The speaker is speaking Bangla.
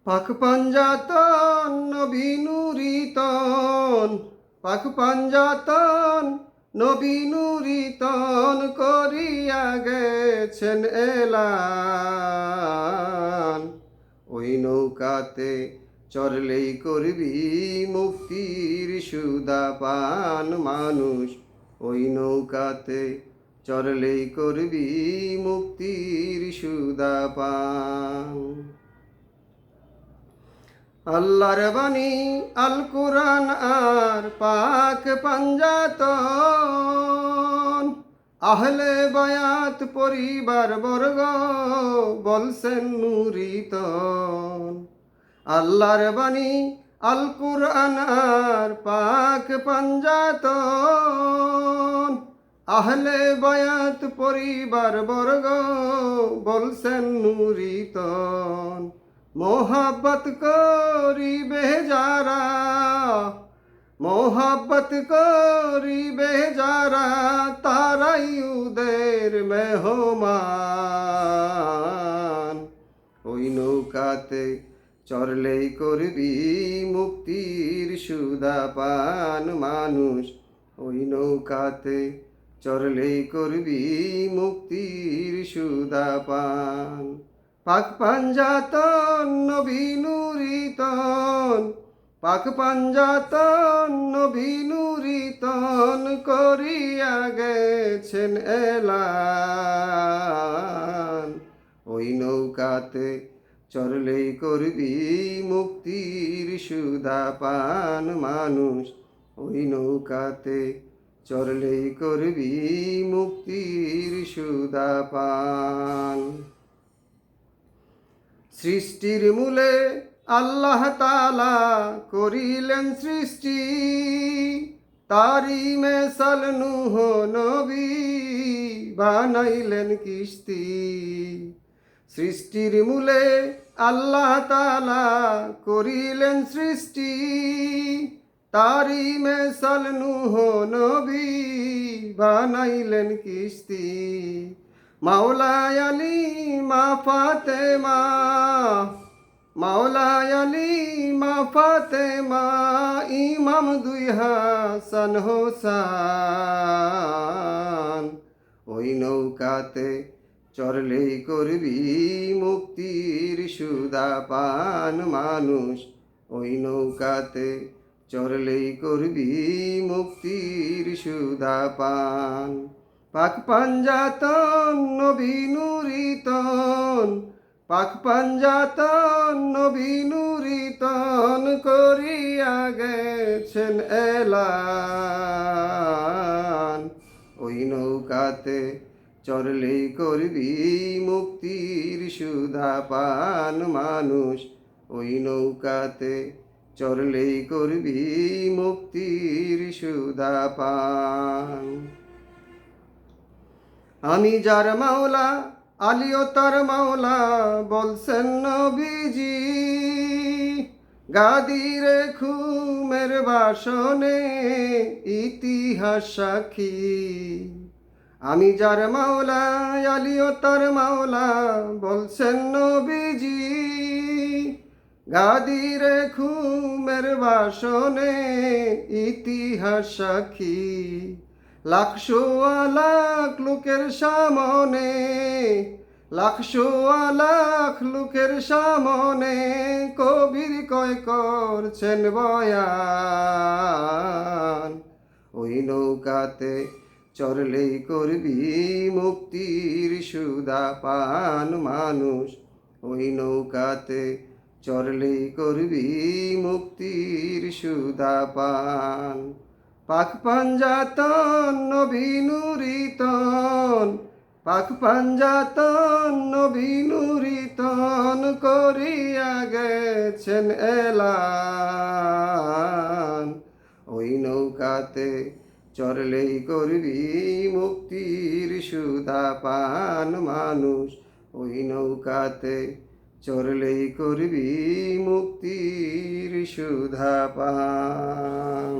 পাখ পাঞ্জাতন নবী নুরিতন, পাখ পাঞ্জাতন নবী নুরিতন করিয়া গেছেন এলান। ওই নৌকাতে চড়লেই করবি মুক্তির সুদা পান মানুষ, ওই নৌকাতে চড়লেই করবি মুক্তির সুদা পান। আল্লাহর বাণী আল কুরআন আর পাক পাঞ্জাতন, আহলে বায়াত পরিবার বর্গ বলছেন নুরিতন। আল্লাহর বাণী আল কুরআন আর পাক পাঞ্জাতন, আহলে বায়াত পরিবার বর্গ বলছেন নুরিতন। মোহাব্বত করিবে যারা, মোহাব্বত করিবে যারা, তারাই উদের মেহমান। ওই নৌকাতে চড়লেই করবি মুক্তির সুদা পান মানুষ, ওই নৌকাতে চড়লেই করবি মুক্তির সুদা পান। পাক পাঞ্জাতন নবী নুরিতন, পাক পাঞ্জাতন নবী নুরিতন করিয়া গেছেন এলান। ওই নৌকাতে চড়লেই করবি মুক্তির সুদা পান মানুষ, ওই নৌকাতে চড়লেই করবি মুক্তির সুদা পান। সৃষ্টির মূলে আল্লাহ তাআলা করিলেন সৃষ্টি, তারি মেসাল নূহ নবী বানাইলেন কিস্তি। সৃষ্টির মূলে আল্লাহ তাআলা করিলেন সৃষ্টি, তারি মেসাল নূহ নবী বানাইলেন কিস্তি। মাওলাই আলী মা ফাতেমা, মাওলাই আলী মা ফাতেমা, ইমাম দুই হাসান হোসান। ওই নৌকাতে চড়লেই করবি মুক্তির সুদা পান মানুষ, ওই নৌকাতে চড়লেই করবি মুক্তির সুদা পান। পাক পাঞ্জাতন নবী নুরিতন, পাক পাঞ্জাতন নবী নুরিতন করিয়া গেছেন এলান। ওই নৌকাতে চড়লেই করবি মুক্তির সুদা পান মানুষ, ওই নৌকাতে চড়লেই করবি মুক্তির সুদা পান। আমি যার মাওলা আলীও তার মাওলা বলছেন নবীজি, গাদিরে খুমের বাসনে ইতিহাস সাক্ষী। আমি যার মাওলা আলীও তার মাওলা বলছেন নবীজি, গাদিরে খুমের বাসনে ইতিহাস সাক্ষী। লাখ সোয়া লাখ লোকের সামনে, লাখ সোয়া লাখ লোকের সামনে কবির কয় করছেন বয়ান। ওই নৌকাতে চড়লেই করবি মুক্তির সুদা পান মানুষ, ওই নৌকাতে চড়লেই করবি মুক্তির সুদা পান। পাক পাঞ্জাতন নবী নুরিতন, পাক পাঞ্জাতন নবী নুরিতন করিয়া গেছেন এলান। ওই নৌকাতে চড়লেই করবি মুক্তির সুদা পান মানুষ, ওই নৌকাতে চড়লেই করবি মুক্তির সুদা পান।